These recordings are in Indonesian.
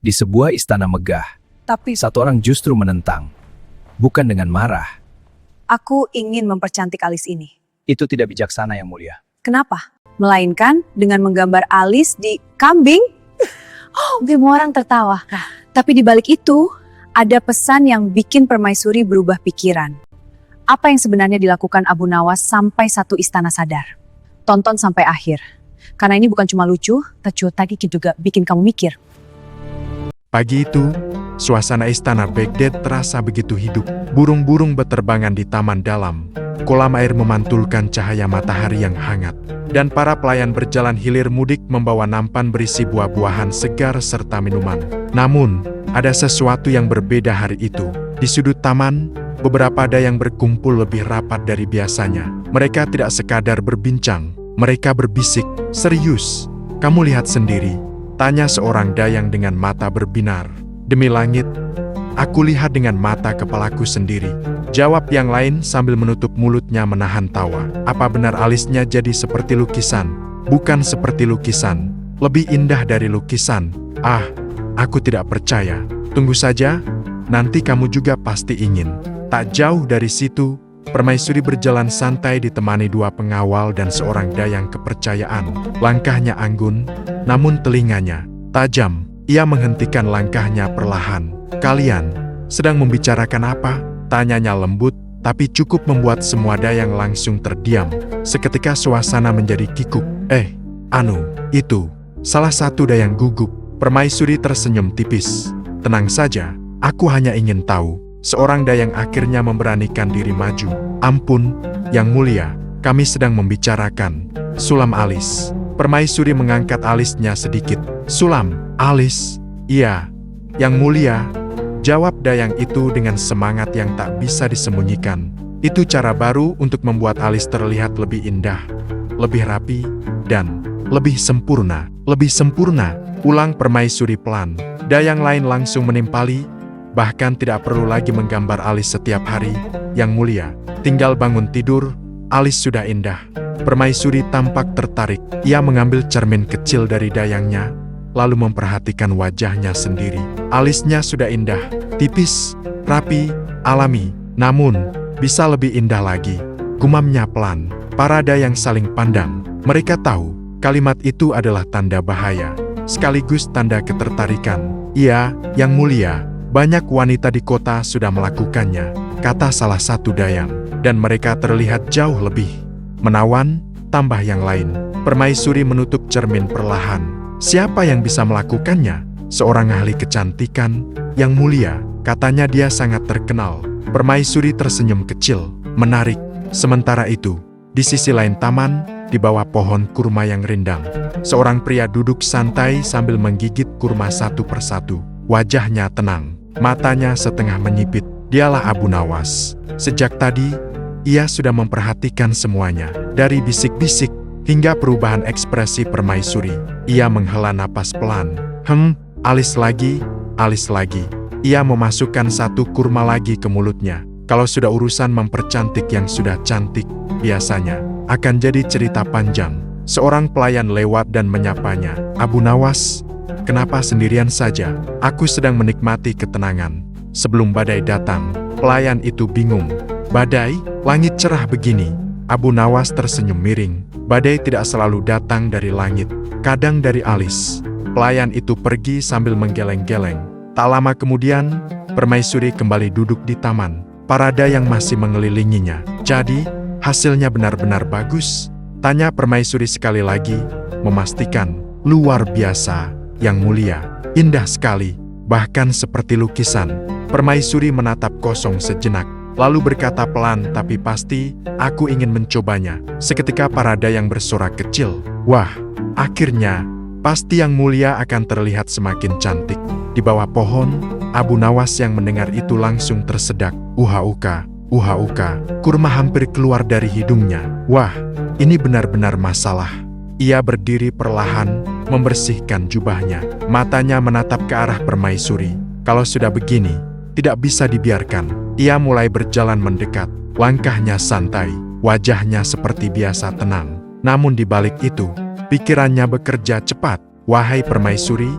Di sebuah istana megah, tapi satu orang justru menentang. Bukan dengan marah. Aku ingin mempercantik alis ini. Itu tidak bijaksana, Yang Mulia. Kenapa? Melainkan dengan menggambar alis di kambing. Oh, semua orang tertawa. Tapi di balik itu, ada pesan yang bikin permaisuri berubah pikiran. Apa yang sebenarnya dilakukan Abu Nawas sampai satu istana sadar? Tonton sampai akhir. Karena ini bukan cuma lucu, tapi juga bikin kamu mikir. Pagi itu, suasana istana Baghdad terasa begitu hidup. Burung-burung berterbangan di taman dalam. Kolam air memantulkan cahaya matahari yang hangat. Dan para pelayan berjalan hilir mudik membawa nampan berisi buah-buahan segar serta minuman. Namun, ada sesuatu yang berbeda hari itu. Di sudut taman, beberapa dayang berkumpul lebih rapat dari biasanya. Mereka tidak sekadar berbincang, mereka berbisik. "Serius, kamu lihat sendiri," tanya seorang dayang dengan mata berbinar. "Demi langit, aku lihat dengan mata kepalaku sendiri," jawab yang lain sambil menutup mulutnya menahan tawa. "Apa benar alisnya jadi seperti lukisan?" "Bukan seperti lukisan, lebih indah dari lukisan." "Ah, aku tidak percaya. Tunggu saja, nanti kamu juga pasti ingin." Tak jauh dari situ, permaisuri berjalan santai ditemani dua pengawal dan seorang dayang kepercayaan. Langkahnya anggun, namun telinganya tajam. Ia menghentikan langkahnya perlahan. "Kalian sedang membicarakan apa?" tanyanya lembut, tapi cukup membuat semua dayang langsung terdiam. Seketika suasana menjadi kikuk. Itu," salah satu dayang gugup. Permaisuri tersenyum tipis. "Tenang saja, aku hanya ingin tahu." Seorang dayang akhirnya memberanikan diri maju. "Ampun, Yang Mulia, kami sedang membicarakan sulam alis." Permaisuri mengangkat alisnya sedikit. "Sulam alis?" "Iya, Yang Mulia," jawab dayang itu dengan semangat yang tak bisa disembunyikan. "Itu cara baru untuk membuat alis terlihat lebih indah, lebih rapi, dan lebih sempurna." "Lebih sempurna," ulang permaisuri pelan. Dayang lain langsung menimpali. "Bahkan tidak perlu lagi menggambar alis setiap hari, Yang Mulia. Tinggal bangun tidur, alis sudah indah." Permaisuri tampak tertarik. Ia mengambil cermin kecil dari dayangnya, lalu memperhatikan wajahnya sendiri. Alisnya sudah indah, tipis, rapi, alami. Namun, bisa lebih indah lagi, gumamnya pelan. Para dayang saling pandang. Mereka tahu, kalimat itu adalah tanda bahaya, sekaligus tanda ketertarikan. "Iya, Yang Mulia, banyak wanita di kota sudah melakukannya," kata salah satu dayang. "Dan mereka terlihat jauh lebih menawan," tambah yang lain. Permaisuri menutup cermin perlahan. "Siapa yang bisa melakukannya?" "Seorang ahli kecantikan, Yang Mulia," katanya. "Dia sangat terkenal." Permaisuri tersenyum kecil, menarik. Sementara itu, di sisi lain taman, di bawah pohon kurma yang rindang, seorang pria duduk santai sambil menggigit kurma satu persatu. Wajahnya tenang, matanya setengah menyipit. Dialah Abu Nawas. Sejak tadi, ia sudah memperhatikan semuanya, dari bisik-bisik hingga perubahan ekspresi permaisuri. Ia menghela napas pelan. Alis lagi, alis lagi." Ia memasukkan satu kurma lagi ke mulutnya. Kalau sudah urusan mempercantik yang sudah cantik, biasanya akan jadi cerita panjang. Seorang pelayan lewat dan menyapanya. "Abu Nawas, kenapa sendirian saja?" "Aku sedang menikmati ketenangan sebelum badai datang." Pelayan itu bingung. "Badai? Langit cerah begini." Abu Nawas tersenyum miring. "Badai tidak selalu datang dari langit, kadang dari alis." Pelayan itu pergi sambil menggeleng-geleng. Tak lama kemudian, permaisuri kembali duduk di taman. Para dayang masih mengelilinginya. "Jadi, hasilnya benar-benar bagus?" tanya permaisuri sekali lagi, memastikan. "Luar biasa, Yang Mulia. Indah sekali, bahkan seperti lukisan." Permaisuri menatap kosong sejenak, lalu berkata pelan tapi pasti, "Aku ingin mencobanya." Seketika para dayang bersorak kecil. "Wah, akhirnya, pasti Yang Mulia akan terlihat semakin cantik." Di bawah pohon, Abu Nawas yang mendengar itu langsung tersedak. Uha-uka, uha-uka, kurma hampir keluar dari hidungnya. "Wah, ini benar-benar masalah." Ia berdiri perlahan, membersihkan jubahnya. Matanya menatap ke arah permaisuri. Kalau sudah begini, tidak bisa dibiarkan. Ia mulai berjalan mendekat. Langkahnya santai, wajahnya seperti biasa tenang. Namun di balik itu, pikirannya bekerja cepat. "Wahai permaisuri,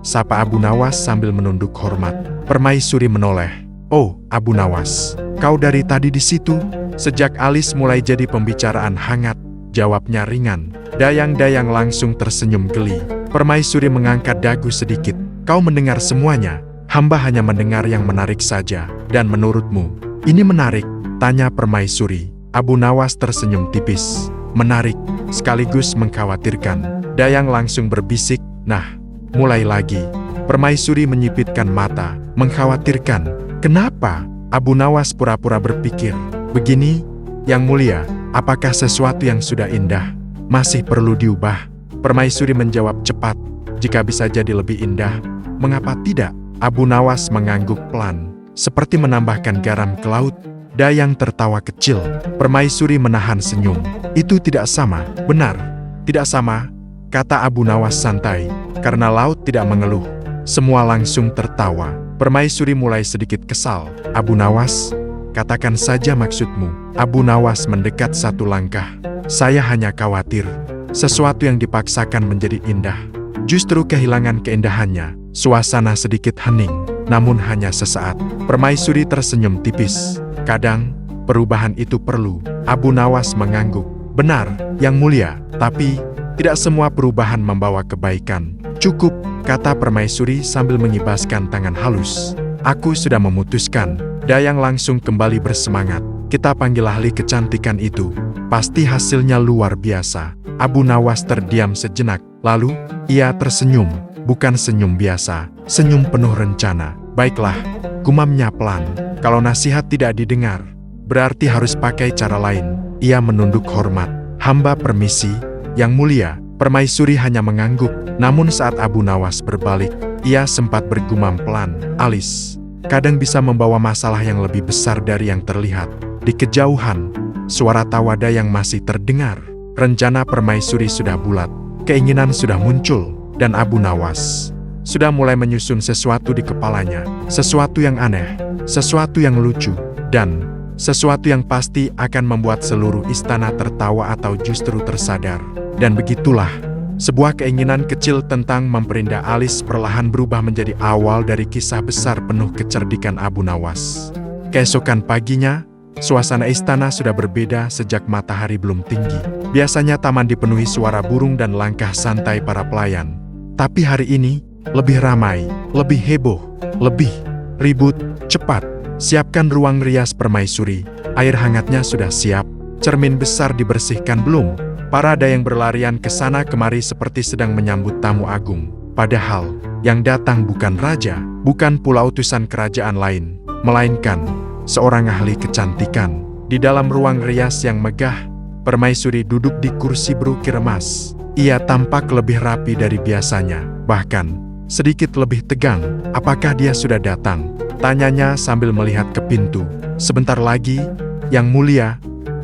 sapa Abu Nawas sambil menunduk hormat. Permaisuri menoleh. Oh, Abu Nawas, kau dari tadi di situ? Sejak Alis mulai jadi pembicaraan hangat, jawabnya ringan. Dayang-dayang langsung tersenyum geli. Permaisuri mengangkat dagu sedikit. Kau mendengar semuanya? Hamba hanya mendengar yang menarik saja. Dan menurutmu, ini menarik? Tanya Permaisuri. Abu Nawas tersenyum tipis. Menarik, sekaligus mengkhawatirkan. Dayang langsung berbisik, nah, mulai lagi. Permaisuri menyipitkan mata, mengkhawatirkan. Kenapa? Abu Nawas pura-pura berpikir. Begini, Yang Mulia, apakah sesuatu yang sudah indah masih perlu diubah? Permaisuri menjawab cepat. Jika bisa jadi lebih indah, mengapa tidak? Abu Nawas mengangguk pelan, seperti menambahkan garam ke laut. Dayang tertawa kecil. Permaisuri menahan senyum. Itu tidak sama. Benar, tidak sama, kata Abu Nawas santai, karena laut tidak mengeluh. Semua langsung tertawa. Permaisuri mulai sedikit kesal. Abu Nawas, katakan saja maksudmu. Abu Nawas mendekat satu langkah. Saya hanya khawatir, sesuatu yang dipaksakan menjadi indah, justru kehilangan keindahannya. Suasana sedikit hening, namun hanya sesaat. Permaisuri tersenyum tipis. Kadang, perubahan itu perlu. Abu Nawas mengangguk. Benar, Yang Mulia, tapi tidak semua perubahan membawa kebaikan. Cukup, kata Permaisuri sambil mengibaskan tangan halus. Aku sudah memutuskan. Dayang langsung kembali bersemangat. Kita panggil ahli kecantikan itu. Pasti hasilnya luar biasa. Abu Nawas terdiam sejenak, lalu ia tersenyum. Bukan senyum biasa, senyum penuh rencana. Baiklah, gumamnya pelan. Kalau nasihat tidak didengar, berarti harus pakai cara lain. Ia menunduk hormat. Hamba permisi, Yang Mulia. Permaisuri hanya mengangguk. Namun saat Abu Nawas berbalik, ia sempat bergumam pelan. Alis, kadang bisa membawa masalah yang lebih besar dari yang terlihat. Di kejauhan, suara tawa Dayang masih terdengar. Rencana Permaisuri sudah bulat. Keinginan sudah muncul. Dan Abu Nawas sudah mulai menyusun sesuatu di kepalanya. Sesuatu yang aneh, sesuatu yang lucu, dan sesuatu yang pasti akan membuat seluruh istana tertawa atau justru tersadar. Dan begitulah, sebuah keinginan kecil tentang memperindah Alis perlahan berubah menjadi awal dari kisah besar penuh kecerdikan Abu Nawas. Keesokan paginya, suasana istana sudah berbeda sejak matahari belum tinggi. Biasanya taman dipenuhi suara burung dan langkah santai para pelayan. Tapi hari ini, lebih ramai, lebih heboh, lebih ribut. Cepat, siapkan ruang rias Permaisuri. Air hangatnya sudah siap. Cermin besar dibersihkan belum? Para dayang berlarian ke sana kemari seperti sedang menyambut tamu agung. Padahal, yang datang bukan raja, bukan pula utusan kerajaan lain, melainkan seorang ahli kecantikan. Di dalam ruang rias yang megah, Permaisuri duduk di kursi berukir emas. Ia tampak lebih rapi dari biasanya, bahkan sedikit lebih tegang. Apakah dia sudah datang? Tanyanya sambil melihat ke pintu. Sebentar lagi, Yang Mulia,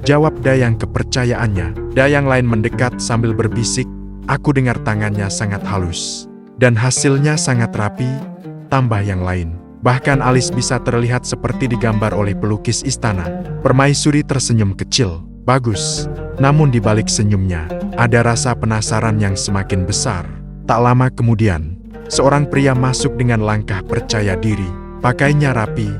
jawab Dayang kepercayaannya. Dayang lain mendekat sambil berbisik. Aku dengar tangannya sangat halus. Dan hasilnya sangat rapi, tambah yang lain. Bahkan alis bisa terlihat seperti digambar oleh pelukis istana. Permaisuri tersenyum kecil. Bagus. Namun di balik senyumnya, ada rasa penasaran yang semakin besar. Tak lama kemudian, seorang pria masuk dengan langkah percaya diri. Pakainya rapi,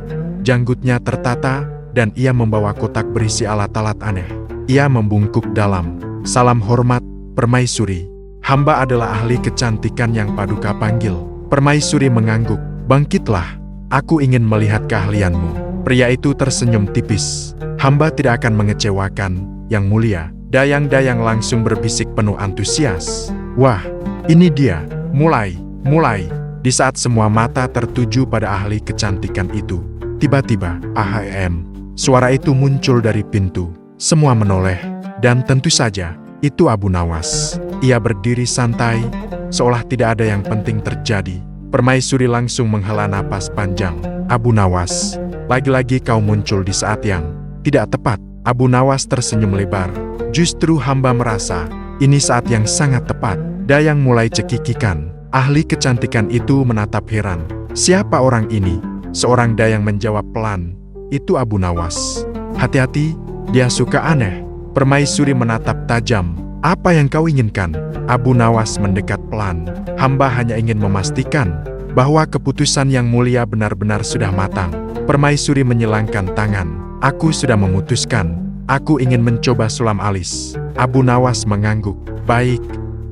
janggutnya tertata, dan ia membawa kotak berisi alat-alat aneh. Ia membungkuk dalam. Salam hormat, Permaisuri. Hamba adalah ahli kecantikan yang Paduka panggil. Permaisuri mengangguk. Bangkitlah, aku ingin melihat keahlianmu. Pria itu tersenyum tipis. Hamba tidak akan mengecewakan, Yang Mulia. Dayang-dayang langsung berbisik penuh antusias. Wah, ini dia. Mulai. Di saat semua mata tertuju pada ahli kecantikan itu, tiba-tiba, ahem, suara itu muncul dari pintu. Semua menoleh, dan tentu saja, itu Abu Nawas. Ia berdiri santai, seolah tidak ada yang penting terjadi. Permaisuri langsung menghela napas panjang. Abu Nawas, lagi-lagi kau muncul di saat yang tidak tepat. Abu Nawas tersenyum lebar. Justru hamba merasa, ini saat yang sangat tepat. Dayang mulai cekikikan. Ahli kecantikan itu menatap heran. Siapa orang ini? Seorang dayang menjawab pelan. Itu Abu Nawas. Hati-hati, dia suka aneh. Permaisuri menatap tajam. Apa yang kau inginkan? Abu Nawas mendekat pelan. Hamba hanya ingin memastikan bahwa keputusan yang mulia benar-benar sudah matang. Permaisuri menyilangkan tangan. Aku sudah memutuskan. Aku ingin mencoba sulam alis. Abu Nawas mengangguk. Baik,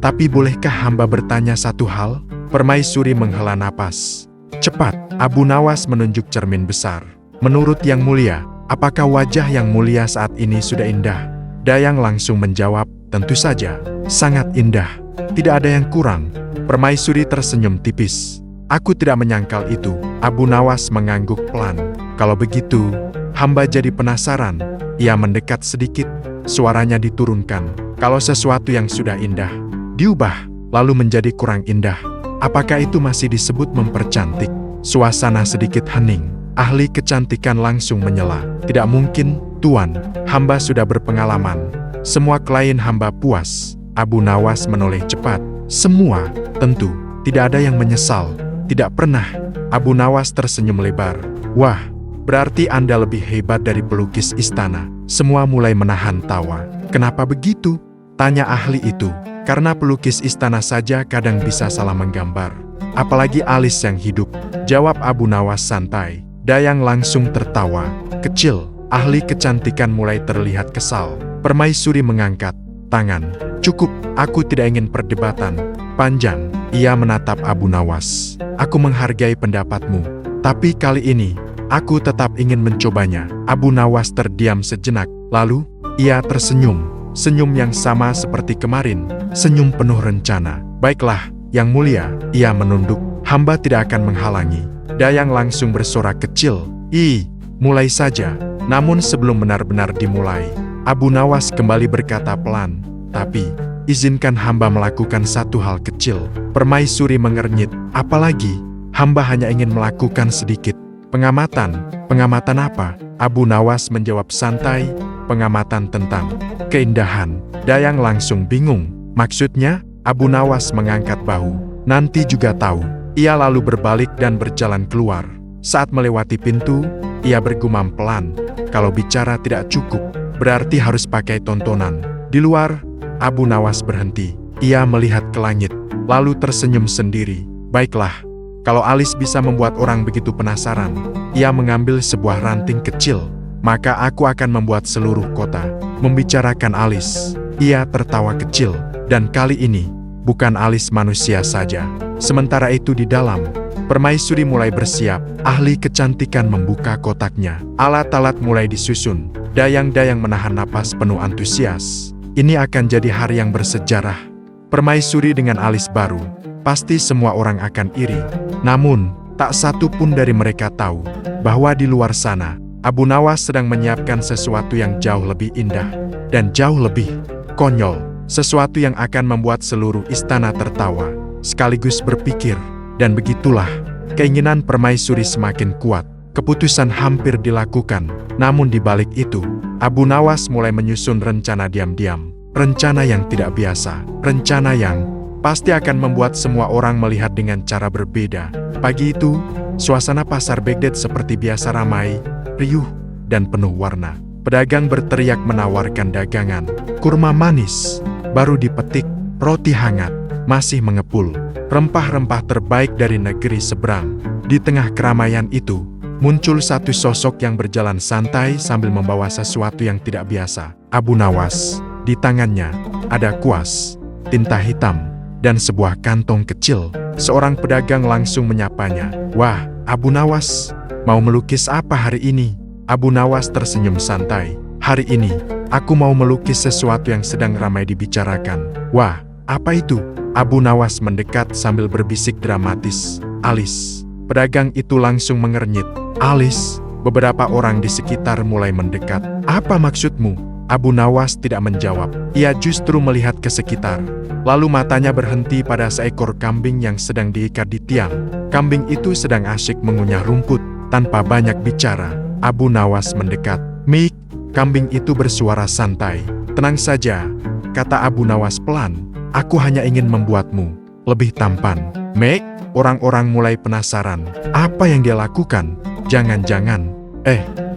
tapi bolehkah hamba bertanya satu hal? Permaisuri menghela napas. Cepat, Abu Nawas menunjuk cermin besar. Menurut Yang Mulia, apakah wajah Yang Mulia saat ini sudah indah? Dayang langsung menjawab, tentu saja, sangat indah. Tidak ada yang kurang. Permaisuri tersenyum tipis. Aku tidak menyangkal itu. Abu Nawas mengangguk pelan. Kalau begitu, hamba jadi penasaran. Ia mendekat sedikit, suaranya diturunkan. Kalau sesuatu yang sudah indah diubah, lalu menjadi kurang indah, apakah itu masih disebut mempercantik? Suasana sedikit hening. Ahli kecantikan langsung menyela. Tidak mungkin, Tuan. Hamba sudah berpengalaman. Semua klien hamba puas. Abu Nawas menoleh cepat. Semua, tentu. Tidak ada yang menyesal. Tidak pernah. Abu Nawas tersenyum lebar. Wah, berarti Anda lebih hebat dari pelukis istana. Semua mulai menahan tawa. Kenapa begitu? Tanya ahli itu. Karena pelukis istana saja kadang bisa salah menggambar. Apalagi alis yang hidup. Jawab Abu Nawas santai. Dayang langsung tertawa. Kecil, ahli kecantikan mulai terlihat kesal. Permaisuri mengangkat tangan. Cukup, aku tidak ingin perdebatan panjang. Ia menatap Abu Nawas. Aku menghargai pendapatmu. Tapi kali ini, aku tetap ingin mencobanya. Abu Nawas terdiam sejenak. Lalu, ia tersenyum. Senyum yang sama seperti kemarin. Senyum penuh rencana. Baiklah, Yang Mulia. Ia menunduk. Hamba tidak akan menghalangi. Dayang langsung bersorak kecil. Mulai saja. Namun sebelum benar-benar dimulai, Abu Nawas kembali berkata pelan. Tapi, izinkan hamba melakukan satu hal kecil. Permaisuri mengernyit. Apalagi, hamba hanya ingin melakukan sedikit pengamatan. Pengamatan apa? Abu Nawas menjawab santai. Pengamatan tentang keindahan. Dayang langsung bingung. Maksudnya? Abu Nawas mengangkat bahu. Nanti juga tahu. Ia lalu berbalik dan berjalan keluar. Saat melewati pintu, ia bergumam pelan. Kalau bicara tidak cukup, berarti harus pakai tontonan. Di luar, Abu Nawas berhenti. Ia melihat ke langit, lalu tersenyum sendiri. Baiklah, kalau alis bisa membuat orang begitu penasaran. Ia mengambil sebuah ranting kecil. Maka aku akan membuat seluruh kota membicarakan alis. Ia tertawa kecil, dan kali ini, bukan alis manusia saja. Sementara itu di dalam, permaisuri mulai bersiap. Ahli kecantikan membuka kotaknya. Alat-alat mulai disusun. Dayang-dayang menahan napas penuh antusias. Ini akan jadi hari yang bersejarah. Permaisuri dengan alis baru. Pasti semua orang akan iri. Namun, tak satu pun dari mereka tahu bahwa di luar sana, Abu Nawas sedang menyiapkan sesuatu yang jauh lebih indah dan jauh lebih konyol. Sesuatu yang akan membuat seluruh istana tertawa, sekaligus berpikir. Dan begitulah, keinginan permaisuri semakin kuat. Keputusan hampir dilakukan. Namun di balik itu, Abu Nawas mulai menyusun rencana diam-diam. Rencana yang tidak biasa. Rencana yang pasti akan membuat semua orang melihat dengan cara berbeda. Pagi itu, suasana pasar Baghdad seperti biasa ramai, riuh, dan penuh warna. Pedagang berteriak menawarkan dagangan. Kurma manis, baru dipetik, roti hangat, masih mengepul. Rempah-rempah terbaik dari negeri seberang. Di tengah keramaian itu, muncul satu sosok yang berjalan santai sambil membawa sesuatu yang tidak biasa. Abu Nawas. Di tangannya, ada kuas, tinta hitam, dan sebuah kantong kecil. Seorang pedagang langsung menyapanya. Wah, Abu Nawas, mau melukis apa hari ini? Abu Nawas tersenyum santai. Hari ini, aku mau melukis sesuatu yang sedang ramai dibicarakan. Wah, apa itu? Abu Nawas mendekat sambil berbisik dramatis. Alis. Pedagang itu langsung mengernyit. Alis. Beberapa orang di sekitar mulai mendekat. Apa maksudmu? Abu Nawas tidak menjawab. Ia justru melihat ke sekitar. Lalu matanya berhenti pada seekor kambing yang sedang diikat di tiang. Kambing itu sedang asyik mengunyah rumput. Tanpa banyak bicara, Abu Nawas mendekat. Mik, kambing itu bersuara santai. Tenang saja, kata Abu Nawas pelan. Aku hanya ingin membuatmu lebih tampan. Mik, orang-orang mulai penasaran. Apa yang dia lakukan? Jangan-jangan.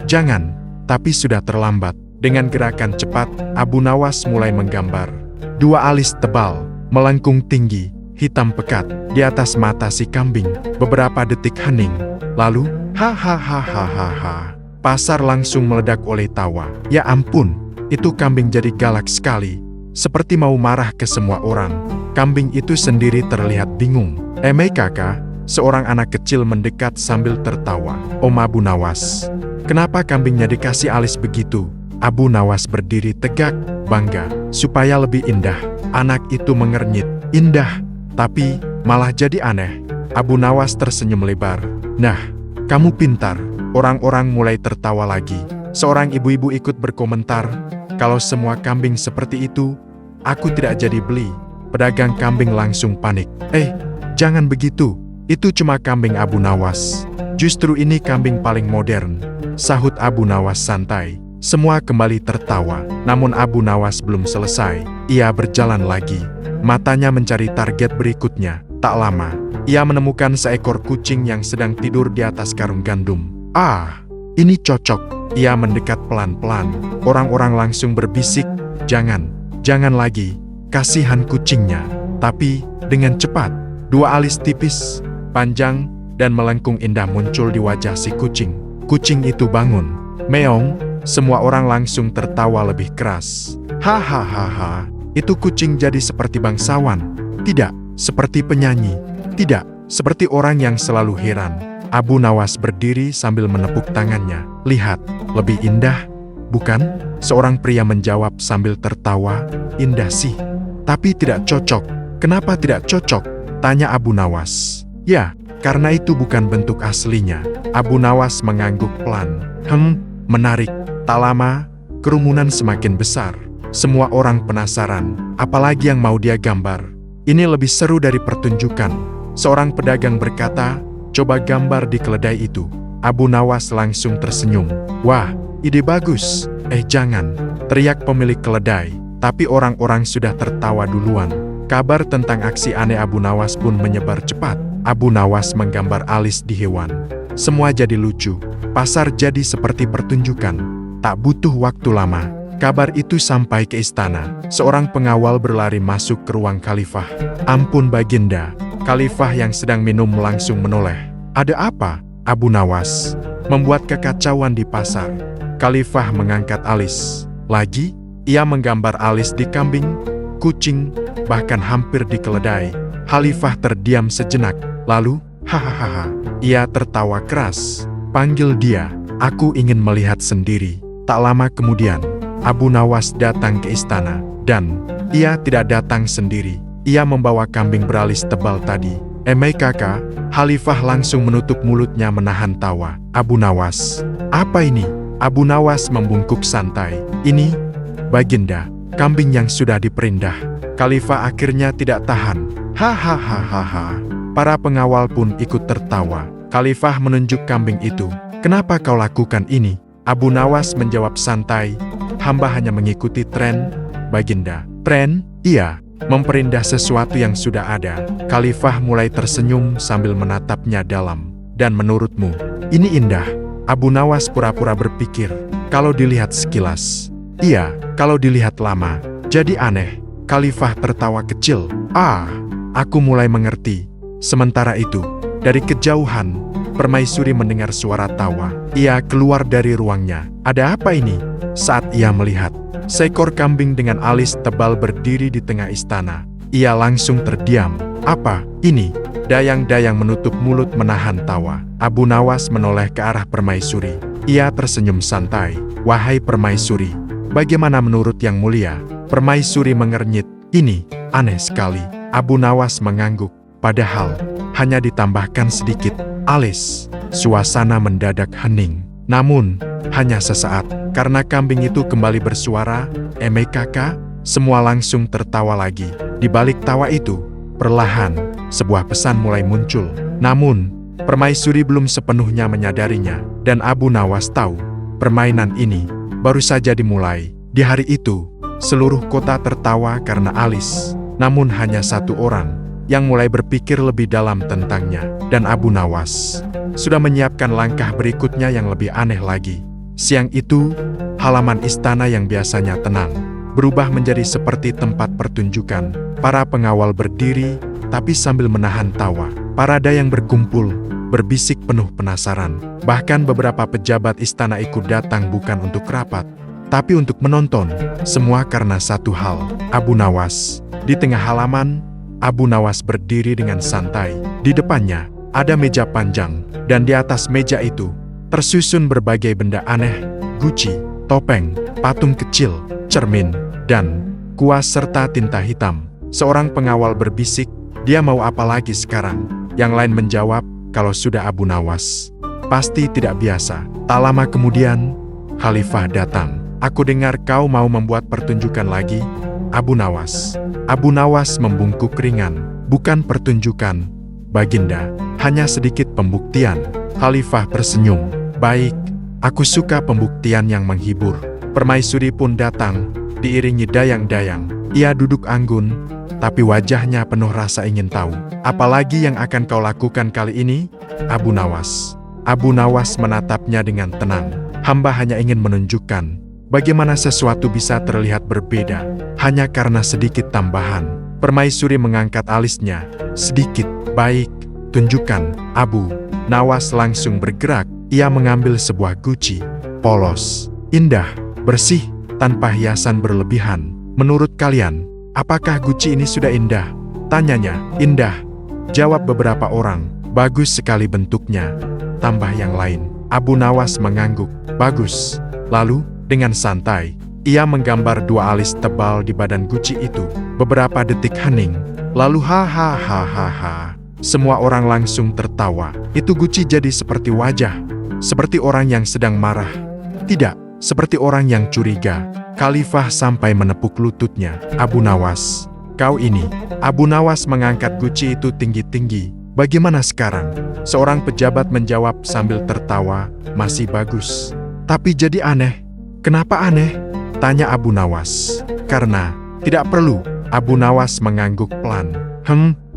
Jangan. Tapi sudah terlambat. Dengan gerakan cepat, Abu Nawas mulai menggambar. Dua alis tebal, melengkung tinggi, hitam pekat, di atas mata si kambing. Beberapa detik hening, lalu, hahaha. Pasar langsung meledak oleh tawa. Ya ampun, itu kambing jadi galak sekali. Seperti mau marah ke semua orang. Kambing itu sendiri terlihat bingung. Kakak, seorang anak kecil mendekat sambil tertawa. Om Abu Nawas, kenapa kambingnya dikasih alis begitu? Abu Nawas berdiri tegak, bangga, supaya lebih indah. Anak itu mengernyit, indah, tapi malah jadi aneh. Abu Nawas tersenyum lebar. Nah, kamu pintar. Orang-orang mulai tertawa lagi. Seorang ibu-ibu ikut berkomentar, kalau semua kambing seperti itu, aku tidak jadi beli. Pedagang kambing langsung panik. Jangan begitu. Itu cuma kambing Abu Nawas. Justru ini kambing paling modern. Sahut Abu Nawas santai. Semua kembali tertawa. Namun Abu Nawas belum selesai. Ia berjalan lagi. Matanya mencari target berikutnya. Tak lama, ia menemukan seekor kucing yang sedang tidur di atas karung gandum. Ini cocok. Ia mendekat pelan-pelan. Orang-orang langsung berbisik, jangan lagi. Kasihan kucingnya. Tapi, dengan cepat, dua alis tipis, panjang, dan melengkung indah muncul di wajah si kucing. Kucing itu bangun. Meong, semua orang langsung tertawa lebih keras. Hahaha, itu kucing jadi seperti bangsawan. Tidak, seperti penyanyi. Tidak, seperti orang yang selalu heran. Abu Nawas berdiri sambil menepuk tangannya. Lihat, lebih indah, bukan? Seorang pria menjawab sambil tertawa. Indah sih, tapi tidak cocok. Kenapa tidak cocok? Tanya Abu Nawas. Ya, karena itu bukan bentuk aslinya. Abu Nawas mengangguk pelan. Menarik. Tak lama, kerumunan semakin besar. Semua orang penasaran, apalagi yang mau dia gambar. Ini lebih seru dari pertunjukan. Seorang pedagang berkata, coba gambar di keledai itu. Abu Nawas langsung tersenyum. Wah, ide bagus. Jangan, teriak pemilik keledai. Tapi orang-orang sudah tertawa duluan. Kabar tentang aksi aneh Abu Nawas pun menyebar cepat. Abu Nawas menggambar alis di hewan. Semua jadi lucu. Pasar jadi seperti pertunjukan. Tak butuh waktu lama, kabar itu sampai ke istana. Seorang pengawal berlari masuk ke ruang khalifah. Ampun Baginda. Khalifah yang sedang minum langsung menoleh. Ada apa? Abu Nawas membuat kekacauan di pasar. Khalifah mengangkat alis. Lagi, ia menggambar alis di kambing, kucing, bahkan hampir di keledai. Khalifah terdiam sejenak. Lalu, hahaha, ia tertawa keras. Panggil dia, aku ingin melihat sendiri. Tak lama kemudian, Abu Nawas datang ke istana. Dan, ia tidak datang sendiri. Ia membawa kambing beralis tebal tadi. Kakak, Khalifah langsung menutup mulutnya menahan tawa. Abu Nawas, apa ini? Abu Nawas membungkuk santai. Ini, Baginda, kambing yang sudah diperindah. Khalifah akhirnya tidak tahan. Hahaha. Para pengawal pun ikut tertawa. Khalifah menunjuk kambing itu. Kenapa kau lakukan ini? Abu Nawas menjawab santai. Hamba hanya mengikuti tren, Baginda. Tren? Iya. Memperindah sesuatu yang sudah ada. Khalifah mulai tersenyum sambil menatapnya dalam. Dan menurutmu, ini indah? Abu Nawas pura-pura berpikir. Kalau dilihat sekilas. Iya, kalau dilihat lama. Jadi aneh. Khalifah tertawa kecil. Aku mulai mengerti. Sementara itu, dari kejauhan, Permaisuri mendengar suara tawa. Ia keluar dari ruangnya. Ada apa ini? Saat ia melihat, seekor kambing dengan alis tebal berdiri di tengah istana. Ia langsung terdiam. Apa ini? Dayang-dayang menutup mulut menahan tawa. Abu Nawas menoleh ke arah Permaisuri. Ia tersenyum santai. Wahai Permaisuri, bagaimana menurut Yang Mulia? Permaisuri mengernyit. Ini aneh sekali. Abu Nawas mengangguk. Padahal hanya ditambahkan sedikit alis. Suasana mendadak hening. Namun hanya sesaat, karena kambing itu kembali bersuara. Kakak, semua langsung tertawa lagi. Di balik tawa itu, perlahan, sebuah pesan mulai muncul. Namun, Permaisuri belum sepenuhnya menyadarinya. Dan Abu Nawas tahu, permainan ini baru saja dimulai. Di hari itu, seluruh kota tertawa karena alis. Namun hanya satu orang yang mulai berpikir lebih dalam tentangnya. Dan Abu Nawas sudah menyiapkan langkah berikutnya yang lebih aneh lagi. Siang itu, halaman istana yang biasanya tenang, berubah menjadi seperti tempat pertunjukan. Para pengawal berdiri, tapi sambil menahan tawa. Para dayang berkumpul, berbisik penuh penasaran. Bahkan beberapa pejabat istana ikut datang bukan untuk rapat, tapi untuk menonton. Semua karena satu hal, Abu Nawas. Di tengah halaman, Abu Nawas berdiri dengan santai. Di depannya, ada meja panjang, dan di atas meja itu, tersusun berbagai benda aneh, guci, topeng, patung kecil, cermin, dan kuas serta tinta hitam. Seorang pengawal berbisik, dia mau apa lagi sekarang? Yang lain menjawab, kalau sudah Abu Nawas, pasti tidak biasa. Tak lama kemudian, Khalifah datang. Aku dengar kau mau membuat pertunjukan lagi, Abu Nawas. Abu Nawas membungkuk ringan. Bukan pertunjukan, Baginda, hanya sedikit pembuktian. Khalifah tersenyum. Baik, aku suka pembuktian yang menghibur. Permaisuri pun datang, diiringi dayang-dayang. Ia duduk anggun, tapi wajahnya penuh rasa ingin tahu. Apalagi yang akan kau lakukan kali ini, Abu Nawas? Abu Nawas menatapnya dengan tenang. Hamba hanya ingin menunjukkan bagaimana sesuatu bisa terlihat berbeda, hanya karena sedikit tambahan. Permaisuri mengangkat alisnya. Sedikit. Baik, tunjukkan. Abu Nawas langsung bergerak. Ia mengambil sebuah guci, polos, indah, bersih, tanpa hiasan berlebihan. Menurut kalian, apakah guci ini sudah indah? Tanyanya. Indah, jawab beberapa orang. Bagus sekali bentuknya, tambah yang lain. Abu Nawas mengangguk. Bagus. Lalu, dengan santai, ia menggambar dua alis tebal di badan guci itu. Beberapa detik hening, lalu hahaha. Semua orang langsung tertawa. Itu guci jadi seperti wajah, seperti orang yang sedang marah. Tidak, seperti orang yang curiga. Khalifah sampai menepuk lututnya. Abu Nawas, kau ini. Abu Nawas mengangkat guci itu tinggi-tinggi. Bagaimana sekarang? Seorang pejabat menjawab sambil tertawa. Masih bagus. Tapi jadi aneh. Kenapa aneh? Tanya Abu Nawas. Karena tidak perlu. Abu Nawas mengangguk pelan.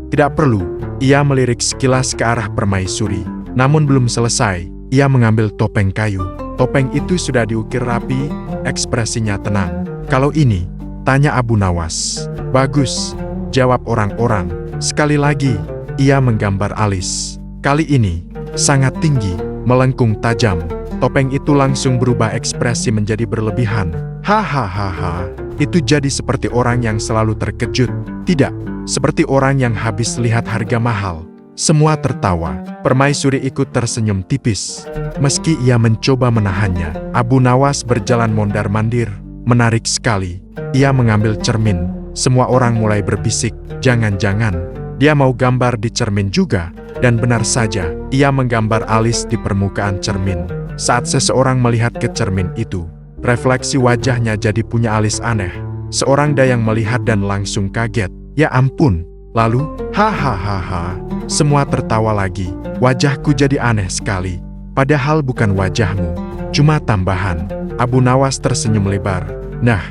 Tidak perlu. Ia melirik sekilas ke arah permaisuri. Namun belum selesai, ia mengambil topeng kayu. Topeng itu sudah diukir rapi, ekspresinya tenang. Kalau ini? Tanya Abu Nawas. Bagus, jawab orang-orang. Sekali lagi, ia menggambar alis. Kali ini, sangat tinggi, melengkung tajam. Topeng itu langsung berubah ekspresi menjadi berlebihan. Hahaha, itu jadi seperti orang yang selalu terkejut. Tidak, seperti orang yang habis lihat harga mahal. Semua tertawa. Permaisuri ikut tersenyum tipis. Meski ia mencoba menahannya, Abu Nawas berjalan mondar-mandir. Menarik sekali. Ia mengambil cermin. Semua orang mulai berbisik. Jangan-jangan dia mau gambar di cermin juga. Dan benar saja, ia menggambar alis di permukaan cermin. Saat seseorang melihat ke cermin itu, refleksi wajahnya jadi punya alis aneh. Seorang dayang melihat dan langsung kaget. Ya ampun. Lalu, hahaha. Semua tertawa lagi. Wajahku jadi aneh sekali. Padahal bukan wajahmu, cuma tambahan. Abu Nawas tersenyum lebar. Nah,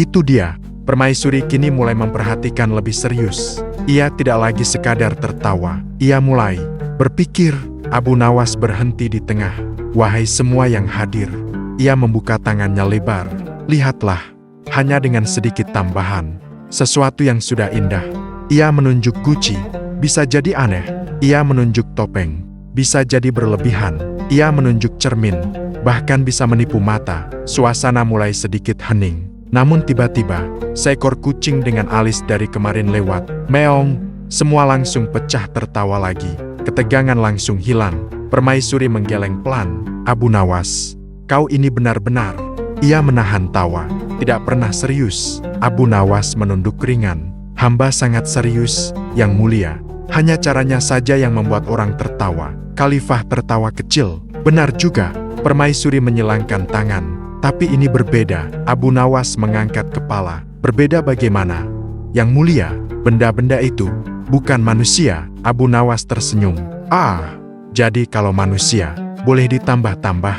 itu dia. Permaisuri kini mulai memperhatikan lebih serius. Ia tidak lagi sekadar tertawa. Ia mulai berpikir. Abu Nawas berhenti di tengah. Wahai semua yang hadir. Ia membuka tangannya lebar. Lihatlah, hanya dengan sedikit tambahan. Sesuatu yang sudah indah. Ia menunjuk guci. Bisa jadi aneh. Ia menunjuk topeng. Bisa jadi berlebihan. Ia menunjuk cermin. Bahkan bisa menipu mata. Suasana mulai sedikit hening. Namun tiba-tiba, seekor kucing dengan alis dari kemarin lewat. Meong. Semua langsung pecah tertawa lagi. Ketegangan langsung hilang. Permaisuri menggeleng pelan. Abu Nawas, kau ini benar-benar. Ia menahan tawa. Tidak pernah serius. Abu Nawas menunduk ringan. Hamba sangat serius, Yang Mulia. Hanya caranya saja yang membuat orang tertawa. Khalifah tertawa kecil. Benar juga. Permaisuri menyilangkan tangan. Tapi ini berbeda. Abu Nawas mengangkat kepala. Berbeda bagaimana? Yang Mulia, benda-benda itu bukan manusia. Abu Nawas tersenyum. Jadi kalau manusia, boleh ditambah-tambah.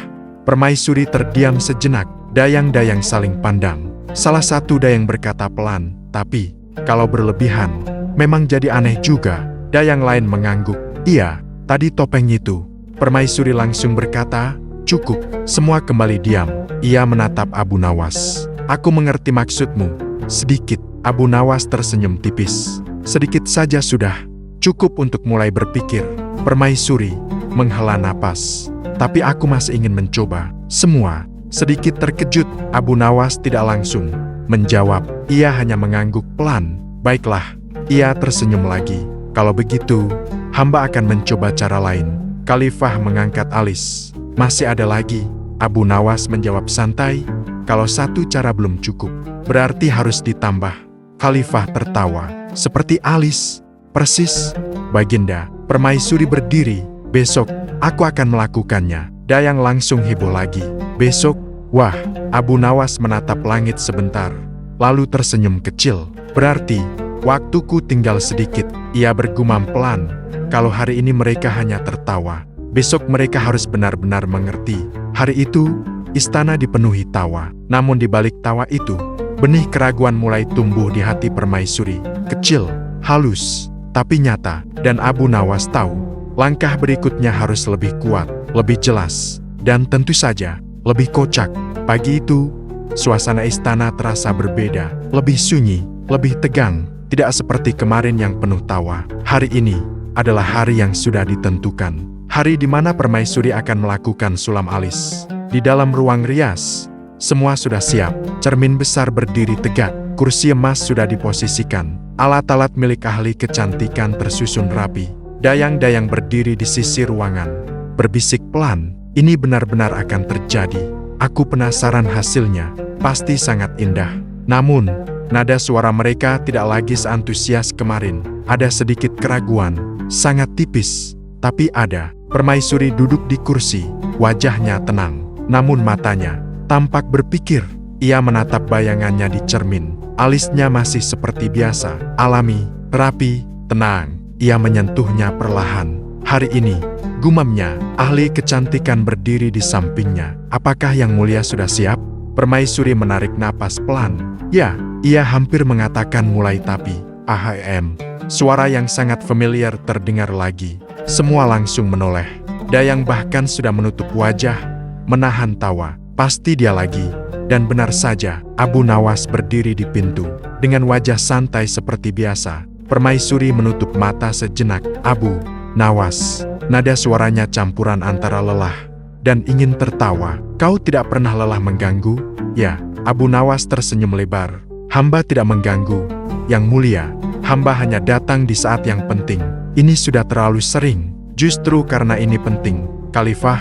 Permaisuri terdiam sejenak. Dayang-dayang saling pandang. Salah satu dayang berkata pelan, tapi kalau berlebihan, memang jadi aneh juga. Dayang lain mengangguk. Iya, tadi topeng itu. Permaisuri langsung berkata, cukup. Semua kembali diam. Ia menatap Abu Nawas. Aku mengerti maksudmu. Sedikit. Abu Nawas tersenyum tipis. Sedikit saja sudah. Cukup untuk mulai berpikir. Permaisuri menghela napas. Tapi aku masih ingin mencoba. Semua sedikit terkejut. Abu Nawas tidak langsung menjawab. Ia hanya mengangguk pelan. Baiklah. Ia tersenyum lagi. Kalau begitu, hamba akan mencoba cara lain. Khalifah mengangkat alis. Masih ada lagi. Abu Nawas menjawab santai. Kalau satu cara belum cukup, berarti harus ditambah. Khalifah tertawa. Seperti alis. Persis. Baginda, permaisuri berdiri. Besok, aku akan melakukannya. Dayang langsung heboh lagi. Besok? Wah, Abu Nawas menatap langit sebentar. Lalu tersenyum kecil. Berarti, waktuku tinggal sedikit. Ia bergumam pelan. Kalau hari ini mereka hanya tertawa, besok mereka harus benar-benar mengerti. Hari itu, istana dipenuhi tawa. Namun di balik tawa itu, benih keraguan mulai tumbuh di hati permaisuri. Kecil, halus, tapi nyata. Dan Abu Nawas tahu, langkah berikutnya harus lebih kuat, lebih jelas, dan tentu saja, lebih kocak. Pagi itu, suasana istana terasa berbeda, lebih sunyi, lebih tegang, tidak seperti kemarin yang penuh tawa. Hari ini adalah hari yang sudah ditentukan. Hari di mana permaisuri akan melakukan sulam alis. Di dalam ruang rias, semua sudah siap. Cermin besar berdiri tegak, kursi emas sudah diposisikan. Alat-alat milik ahli kecantikan tersusun rapi. Dayang-dayang berdiri di sisi ruangan. Berbisik pelan, ini benar-benar akan terjadi. Aku penasaran hasilnya, pasti sangat indah. Namun, nada suara mereka tidak lagi seantusias kemarin. Ada sedikit keraguan, sangat tipis, tapi ada. Permaisuri duduk di kursi, wajahnya tenang, namun matanya tampak berpikir. Ia menatap bayangannya di cermin. Alisnya masih seperti biasa, alami, rapi, tenang. Ia menyentuhnya perlahan. Hari ini, gumamnya, ahli kecantikan berdiri di sampingnya. Apakah Yang Mulia sudah siap? Permaisuri menarik napas pelan. Ya, ia hampir mengatakan mulai tapi. Ahem. Suara yang sangat familiar terdengar lagi. Semua langsung menoleh. Dayang bahkan sudah menutup wajah, menahan tawa. Pasti dia lagi. Dan benar saja, Abu Nawas berdiri di pintu. Dengan wajah santai seperti biasa. Permaisuri menutup mata sejenak. Abu Nawas. Nada suaranya campuran antara lelah dan ingin tertawa. Kau tidak pernah lelah mengganggu? Ya, Abu Nawas tersenyum lebar. Hamba tidak mengganggu. Yang Mulia, hamba hanya datang di saat yang penting. Ini sudah terlalu sering. Justru karena ini penting. Khalifah,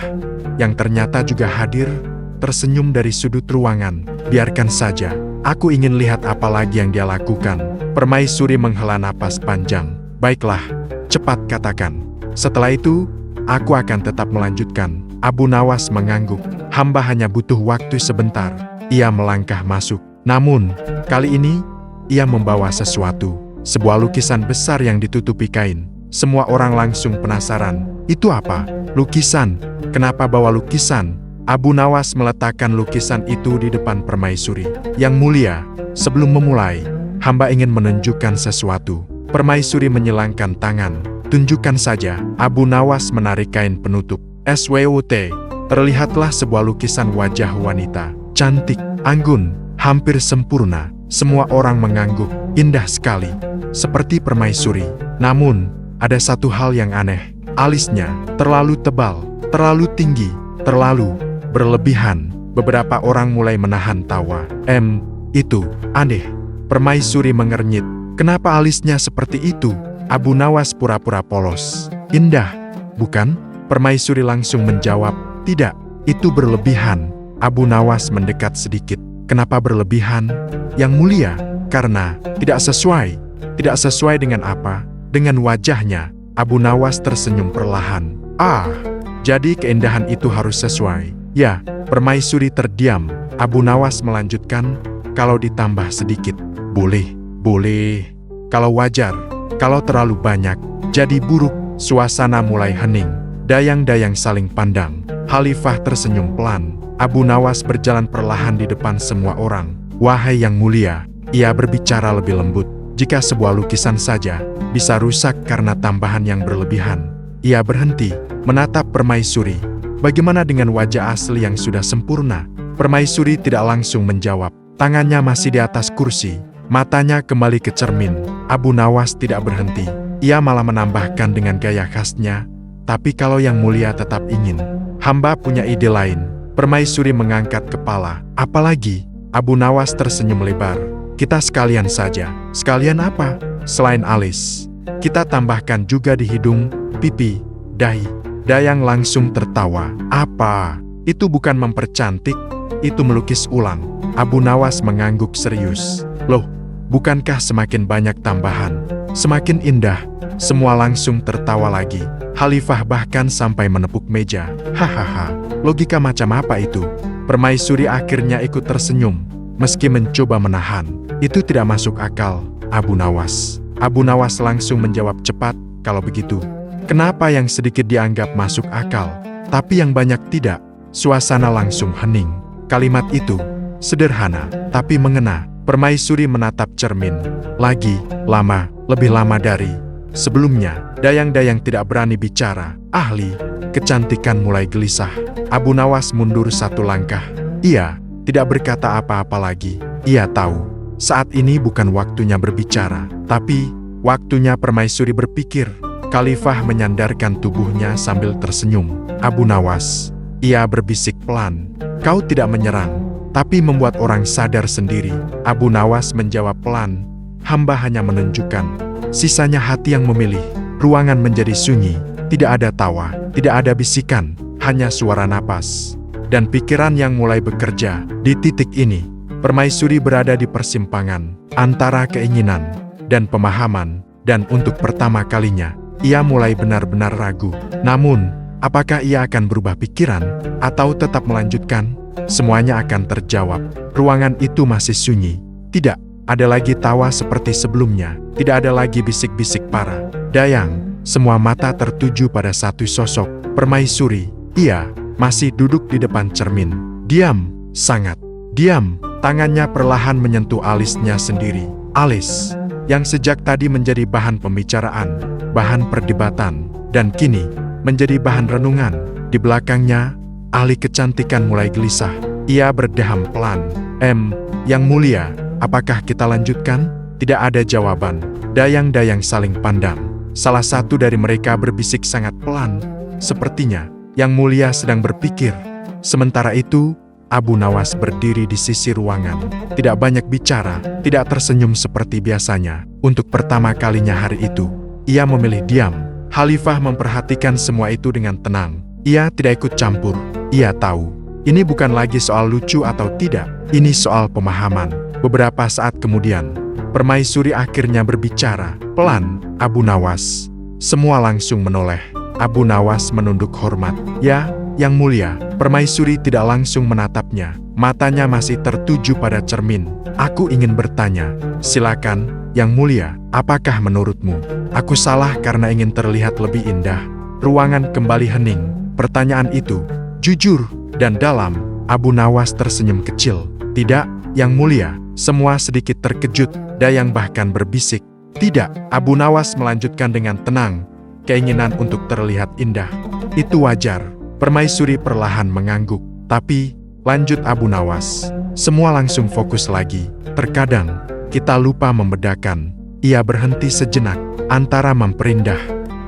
yang ternyata juga hadir, tersenyum dari sudut ruangan. Biarkan saja, aku ingin lihat apa lagi yang dia lakukan. Permaisuri menghela napas panjang. Baiklah, cepat katakan. Setelah itu, aku akan tetap melanjutkan. Abu Nawas mengangguk. Hamba hanya butuh waktu sebentar. Ia melangkah masuk. Namun, kali ini, ia membawa sesuatu. Sebuah lukisan besar yang ditutupi kain. Semua orang langsung penasaran. Itu apa? Lukisan. Kenapa bawa lukisan? Abu Nawas meletakkan lukisan itu di depan permaisuri. Yang Mulia, sebelum memulai, hamba ingin menunjukkan sesuatu. Permaisuri menyilangkan tangan. Tunjukkan saja. Abu Nawas menarik kain penutup. SWOT. Terlihatlah sebuah lukisan wajah wanita. Cantik, anggun, hampir sempurna. Semua orang mengangguk. Indah sekali. Seperti permaisuri. Namun, ada satu hal yang aneh. Alisnya terlalu tebal, terlalu tinggi, terlalu berlebihan. Beberapa orang mulai menahan tawa. Itu aneh. Permaisuri mengernyit. Kenapa alisnya seperti itu? Abu Nawas pura-pura polos. Indah, bukan? Permaisuri langsung menjawab. Tidak, itu berlebihan. Abu Nawas mendekat sedikit. Kenapa berlebihan? Yang Mulia, karena tidak sesuai. Tidak sesuai dengan apa? Dengan wajahnya. Abu Nawas tersenyum perlahan. Jadi keindahan itu harus sesuai. Ya, permaisuri terdiam. Abu Nawas melanjutkan, kalau ditambah sedikit. Boleh. Kalau wajar, kalau terlalu banyak, jadi buruk. Suasana mulai hening. Dayang-dayang saling pandang. Khalifah tersenyum pelan. Abu Nawas berjalan perlahan di depan semua orang. Wahai Yang Mulia, ia berbicara lebih lembut. Jika sebuah lukisan saja bisa rusak karena tambahan yang berlebihan. Ia berhenti, menatap permaisuri. Bagaimana dengan wajah asli yang sudah sempurna? Permaisuri tidak langsung menjawab. tangannya masih di atas kursi, matanya kembali ke cermin. Abu Nawas tidak berhenti. Ia malah menambahkan dengan gaya khasnya, "Tapi kalau Yang Mulia tetap ingin, hamba punya ide lain." Permaisuri mengangkat kepala. "Apalagi?" Abu Nawas tersenyum lebar. "Kita sekalian saja." "Sekalian apa?" "Selain alis, kita tambahkan juga di hidung, pipi, dahi." Dayang langsung tertawa. "Apa? Itu bukan mempercantik, itu melukis ulang." Abu Nawas mengangguk serius. "Loh, bukankah semakin banyak tambahan, semakin indah?" Semua langsung tertawa lagi. Khalifah bahkan sampai menepuk meja. "Hahaha, logika macam apa itu?" Permaisuri akhirnya ikut tersenyum, meski mencoba menahan. "Itu tidak masuk akal, Abu Nawas." Abu Nawas langsung menjawab cepat, "Kalau begitu, kenapa yang sedikit dianggap masuk akal, tapi yang banyak tidak?" Suasana langsung hening. Kalimat itu sederhana, tapi mengena. Permaisuri menatap cermin. Lagi, lama, lebih lama dari sebelumnya. Dayang-dayang tidak berani bicara. Ahli kecantikan mulai gelisah. Abu Nawas mundur satu langkah. Ia tidak berkata apa-apa lagi. Ia tahu, saat ini bukan waktunya berbicara, tapi waktunya permaisuri berpikir. Khalifah menyandarkan tubuhnya sambil tersenyum. "Abu Nawas," ia berbisik pelan, "kau tidak menyerang, tapi membuat orang sadar sendiri." Abu Nawas menjawab pelan, "Hamba hanya menunjukkan, sisanya hati yang memilih." Ruangan menjadi sunyi, tidak ada tawa, tidak ada bisikan, hanya suara napas dan pikiran yang mulai bekerja. Di titik ini, permaisuri berada di persimpangan antara keinginan dan pemahaman, dan untuk pertama kalinya, ia mulai benar-benar ragu. Namun, apakah ia akan berubah pikiran atau tetap melanjutkan? Semuanya akan terjawab. Ruangan itu masih sunyi. Tidak ada lagi tawa seperti sebelumnya. Tidak ada lagi bisik-bisik para dayang. Semua mata tertuju pada satu sosok, permaisuri. Ia masih duduk di depan cermin. Diam, sangat diam. Tangannya perlahan menyentuh alisnya sendiri. Alis yang sejak tadi menjadi bahan pembicaraan, bahan perdebatan, dan kini menjadi bahan renungan. Di belakangnya, ahli kecantikan mulai gelisah. Ia berdeham pelan. Yang Mulia, apakah kita lanjutkan?" Tidak ada jawaban. Dayang-dayang saling pandang. Salah satu dari mereka berbisik sangat pelan. Sepertinya, Yang Mulia sedang berpikir. Sementara itu, Abu Nawas berdiri di sisi ruangan. Tidak banyak bicara, tidak tersenyum seperti biasanya. Untuk pertama kalinya hari itu, ia memilih diam. Khalifah memperhatikan semua itu dengan tenang. Ia tidak ikut campur. Ia tahu, ini bukan lagi soal lucu atau tidak. Ini soal pemahaman. Beberapa saat kemudian, permaisuri akhirnya berbicara. Pelan, "Abu Nawas." Semua langsung menoleh. Abu Nawas menunduk hormat. "Ya, Yang Mulia." Permaisuri tidak langsung menatapnya. Matanya masih tertuju pada cermin. "Aku ingin bertanya." "Silakan, Yang Mulia. Apakah menurutmu aku salah karena ingin terlihat lebih indah?" Ruangan kembali hening. Pertanyaan itu jujur dan dalam. Abu Nawas tersenyum kecil. "Tidak, Yang Mulia." Semua sedikit terkejut. Dayang bahkan berbisik. "Tidak." Abu Nawas melanjutkan dengan tenang. "Keinginan untuk terlihat indah, itu wajar." Permaisuri perlahan mengangguk. "Tapi," lanjut Abu Nawas, semua langsung fokus lagi. "Terkadang, kita lupa membedakan." Ia berhenti sejenak, antara memperindah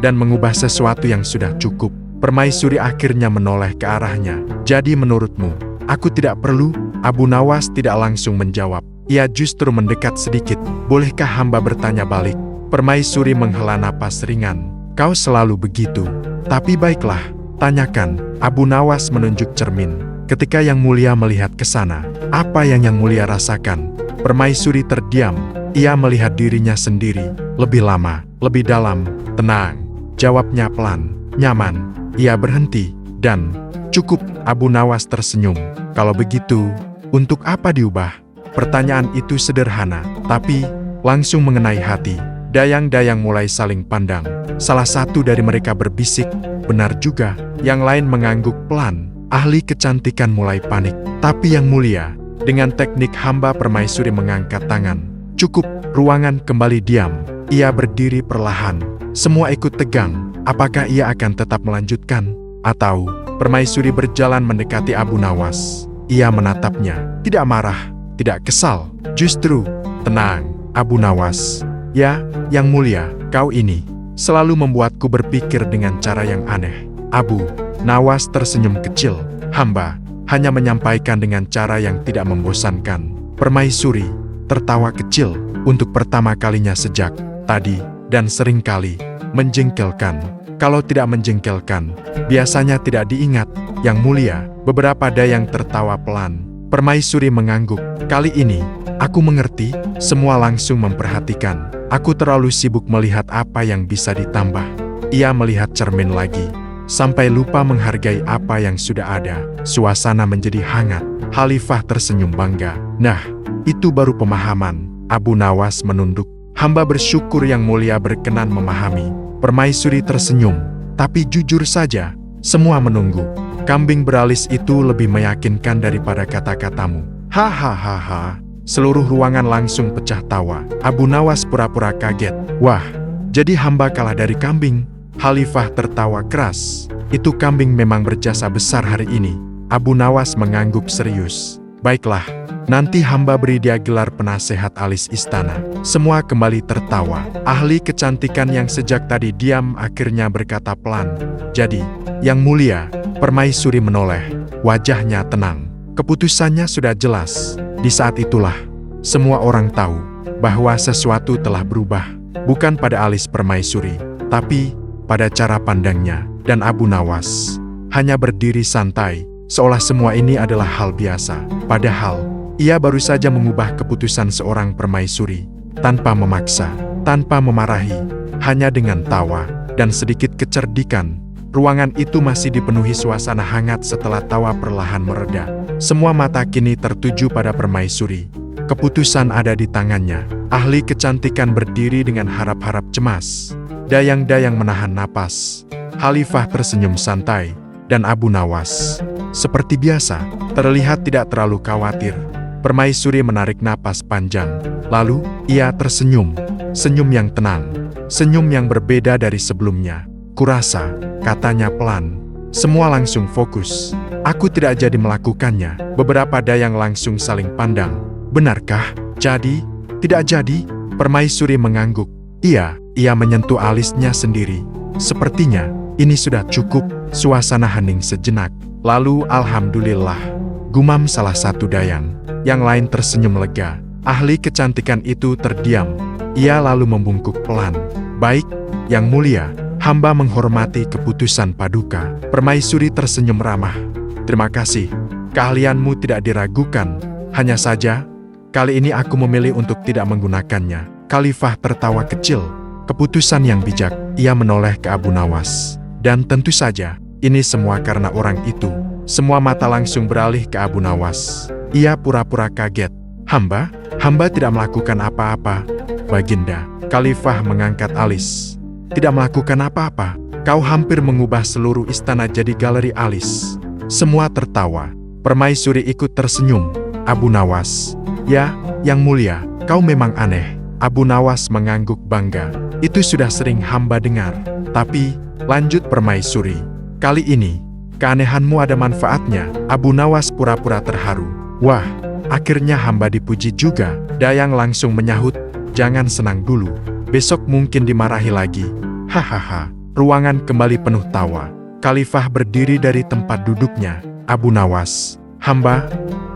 dan mengubah sesuatu yang sudah cukup. Permaisuri akhirnya menoleh ke arahnya. "Jadi menurutmu, aku tidak perlu?" Abu Nawas tidak langsung menjawab. Ia justru mendekat sedikit. "Bolehkah hamba bertanya balik?" Permaisuri menghela napas ringan. "Kau selalu begitu. Tapi baiklah, tanyakan." Abu Nawas menunjuk cermin. Ketika Yang Mulia melihat ke sana, apa yang Yang Mulia rasakan? Permaisuri terdiam. Ia melihat dirinya sendiri. Lebih lama, lebih dalam, tenang. Jawabnya pelan, nyaman. Ia berhenti, dan cukup. Abu Nawas tersenyum. "Kalau begitu, untuk apa diubah?" Pertanyaan itu sederhana, tapi langsung mengenai hati. Dayang-dayang mulai saling pandang. Salah satu dari mereka berbisik, "Benar juga." Yang lain mengangguk pelan. Ahli kecantikan mulai panik. "Tapi Yang Mulia," dengan teknik hamba permaisuri mengangkat tangan. "Cukup." Ruangan kembali diam. Ia berdiri perlahan. Semua ikut tegang. Apakah ia akan tetap melanjutkan? Atau permaisuri berjalan mendekati Abu Nawas. Ia menatapnya, tidak marah, tidak kesal, justru tenang. Abu Nawas, ya, yang mulia, kau ini selalu membuatku berpikir dengan cara yang aneh. Abu Nawas tersenyum kecil. Hamba hanya menyampaikan dengan cara yang tidak membosankan. Permaisuri tertawa kecil untuk pertama kalinya sejak tadi dan seringkali menjengkelkan. Kalau tidak menjengkelkan, biasanya tidak diingat. Yang mulia, beberapa dayang tertawa pelan. Permaisuri mengangguk. Kali ini, aku mengerti. Semua langsung memperhatikan. Aku terlalu sibuk melihat apa yang bisa ditambah. Ia melihat cermin lagi, sampai lupa menghargai apa yang sudah ada. Suasana menjadi hangat. Khalifah tersenyum bangga. Nah, itu baru pemahaman. Abu Nawas menunduk. Hamba bersyukur yang mulia berkenan memahami. Permaisuri tersenyum. Tapi jujur saja, semua menunggu. Kambing beralis itu lebih meyakinkan daripada kata-katamu. Hahaha. Seluruh ruangan langsung pecah tawa. Abu Nawas pura-pura kaget. Wah, jadi hamba kalah dari kambing. Khalifah tertawa keras. Itu kambing memang berjasa besar hari ini. Abu Nawas mengangguk serius. Baiklah, nanti hamba beri dia gelar penasehat alis istana. Semua kembali tertawa. Ahli kecantikan yang sejak tadi diam akhirnya berkata pelan. Jadi, yang mulia, permaisuri menoleh. Wajahnya tenang. Keputusannya sudah jelas. Di saat itulah, semua orang tahu bahwa sesuatu telah berubah. Bukan pada alis permaisuri, tapi pada cara pandangnya. Dan Abu Nawas hanya berdiri santai, seolah semua ini adalah hal biasa. Padahal, ia baru saja mengubah keputusan seorang permaisuri, tanpa memaksa, tanpa memarahi, hanya dengan tawa dan sedikit kecerdikan. Ruangan itu masih dipenuhi suasana hangat setelah tawa perlahan mereda. Semua mata kini tertuju pada permaisuri. Keputusan ada di tangannya. Ahli kecantikan berdiri dengan harap-harap cemas. Dayang-dayang menahan napas. Khalifah tersenyum santai, dan Abu Nawas, seperti biasa, terlihat tidak terlalu khawatir. Permaisuri menarik napas panjang. Lalu, ia tersenyum. Senyum yang tenang. Senyum yang berbeda dari sebelumnya. Kurasa, katanya pelan. Semua langsung fokus. Aku tidak jadi melakukannya. Beberapa dayang langsung saling pandang. Benarkah? Jadi? Tidak jadi? Permaisuri mengangguk. Ia menyentuh alisnya sendiri. Sepertinya, ini sudah cukup. Suasana hening sejenak. Lalu, alhamdulillah, gumam salah satu dayang. Yang lain tersenyum lega. Ahli kecantikan itu terdiam. Ia lalu membungkuk pelan. Baik, yang mulia, hamba menghormati keputusan Paduka. Permaisuri tersenyum ramah. Terima kasih. Keahlianmu tidak diragukan. Hanya saja, kali ini aku memilih untuk tidak menggunakannya. Khalifah tertawa kecil. Keputusan yang bijak. Ia menoleh ke Abu Nawas. Dan tentu saja, ini semua karena orang itu. Semua mata langsung beralih ke Abu Nawas. Ia pura-pura kaget. Hamba tidak melakukan apa-apa. Baginda, Khalifah mengangkat alis. Tidak melakukan apa-apa. Kau hampir mengubah seluruh istana jadi galeri alis. Semua tertawa. Permaisuri ikut tersenyum. Abu Nawas. Ya, yang mulia, kau memang aneh. Abu Nawas mengangguk bangga. Itu sudah sering hamba dengar. Tapi, lanjut permaisuri. Kali ini, keanehanmu ada manfaatnya. Abu Nawas pura-pura terharu. Wah, akhirnya hamba dipuji juga. Dayang langsung menyahut. Jangan senang dulu. Besok mungkin dimarahi lagi. Hahaha. Ruangan kembali penuh tawa. Khalifah berdiri dari tempat duduknya. Abu Nawas. Hamba,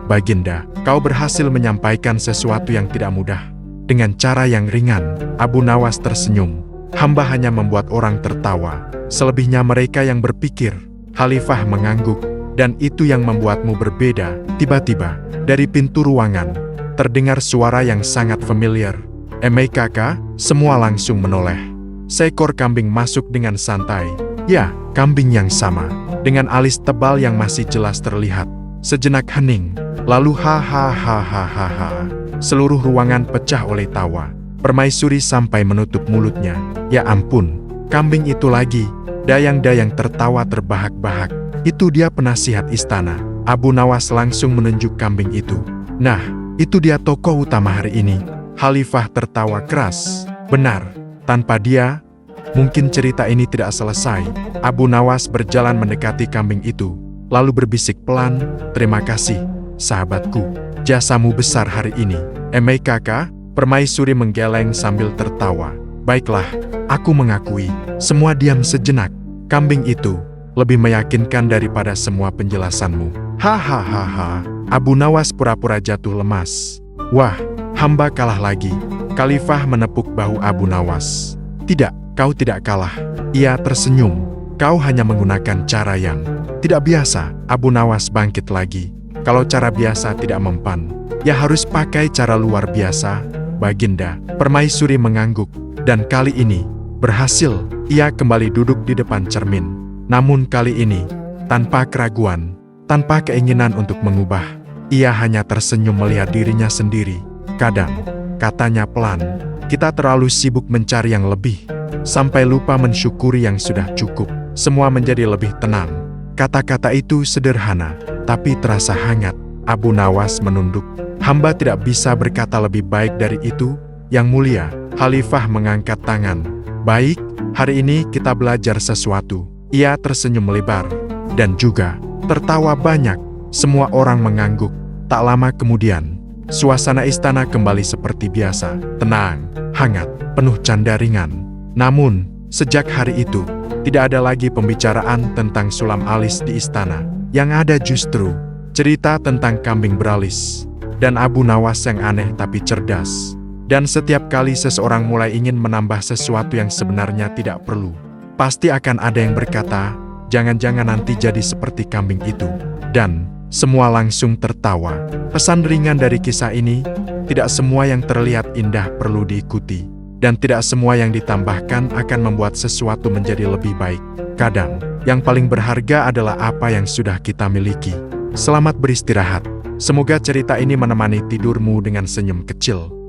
Baginda, kau berhasil menyampaikan sesuatu yang tidak mudah. Dengan cara yang ringan, Abu Nawas tersenyum. Hamba hanya membuat orang tertawa. Selebihnya mereka yang berpikir. Khalifah mengangguk. Dan itu yang membuatmu berbeda. Tiba-tiba, dari pintu ruangan, terdengar suara yang sangat familiar. Kakak, semua langsung menoleh. Seekor kambing masuk dengan santai. Ya, kambing yang sama. Dengan alis tebal yang masih jelas terlihat. Sejenak hening. Lalu hahaha. Seluruh ruangan pecah oleh tawa. Permaisuri sampai menutup mulutnya. Ya ampun, kambing itu lagi. Dayang-dayang tertawa terbahak-bahak. Itu dia penasihat istana. Abu Nawas langsung menunjuk kambing itu. Nah, itu dia tokoh utama hari ini. Khalifah tertawa keras. Benar, tanpa dia, mungkin cerita ini tidak selesai. Abu Nawas berjalan mendekati kambing itu, lalu berbisik pelan, terima kasih, sahabatku. jasamu besar hari ini. Emei kakak, permaisuri menggeleng sambil tertawa. Baiklah, aku mengakui. Semua diam sejenak. Kambing itu lebih meyakinkan daripada semua penjelasanmu. Hahaha. Abu Nawas pura-pura jatuh lemas. Wah, hamba kalah lagi. Khalifah menepuk bahu Abu Nawas. Tidak, kau tidak kalah. Ia tersenyum. Kau hanya menggunakan cara yang tidak biasa. Abu Nawas bangkit lagi. Kalau cara biasa tidak mempan, ya harus pakai cara luar biasa, Baginda. Permaisuri mengangguk. Dan kali ini, berhasil. Ia kembali duduk di depan cermin. Namun kali ini, tanpa keraguan, tanpa keinginan untuk mengubah. Ia hanya tersenyum melihat dirinya sendiri. Kadang, katanya pelan, kita terlalu sibuk mencari yang lebih, sampai lupa mensyukuri yang sudah cukup. Semua menjadi lebih tenang. Kata-kata itu sederhana, tapi terasa hangat. Abu Nawas menunduk. Hamba tidak bisa berkata lebih baik dari itu, Yang Mulia. Khalifah mengangkat tangan. Baik, hari ini kita belajar sesuatu. Ia tersenyum lebar. Dan juga, tertawa banyak. Semua orang mengangguk. Tak lama kemudian, suasana istana kembali seperti biasa. Tenang, hangat, penuh canda ringan. Namun, sejak hari itu, tidak ada lagi pembicaraan tentang sulam alis di istana. Yang ada justru, cerita tentang kambing beralis. Dan Abu Nawas yang aneh tapi cerdas. Dan setiap kali seseorang mulai ingin menambah sesuatu yang sebenarnya tidak perlu, pasti akan ada yang berkata, jangan-jangan nanti jadi seperti kambing itu. Dan semua langsung tertawa. Pesan ringan dari kisah ini, tidak semua yang terlihat indah perlu diikuti. Dan tidak semua yang ditambahkan akan membuat sesuatu menjadi lebih baik. Kadang, yang paling berharga adalah apa yang sudah kita miliki. Selamat beristirahat. Semoga cerita ini menemani tidurmu dengan senyum kecil.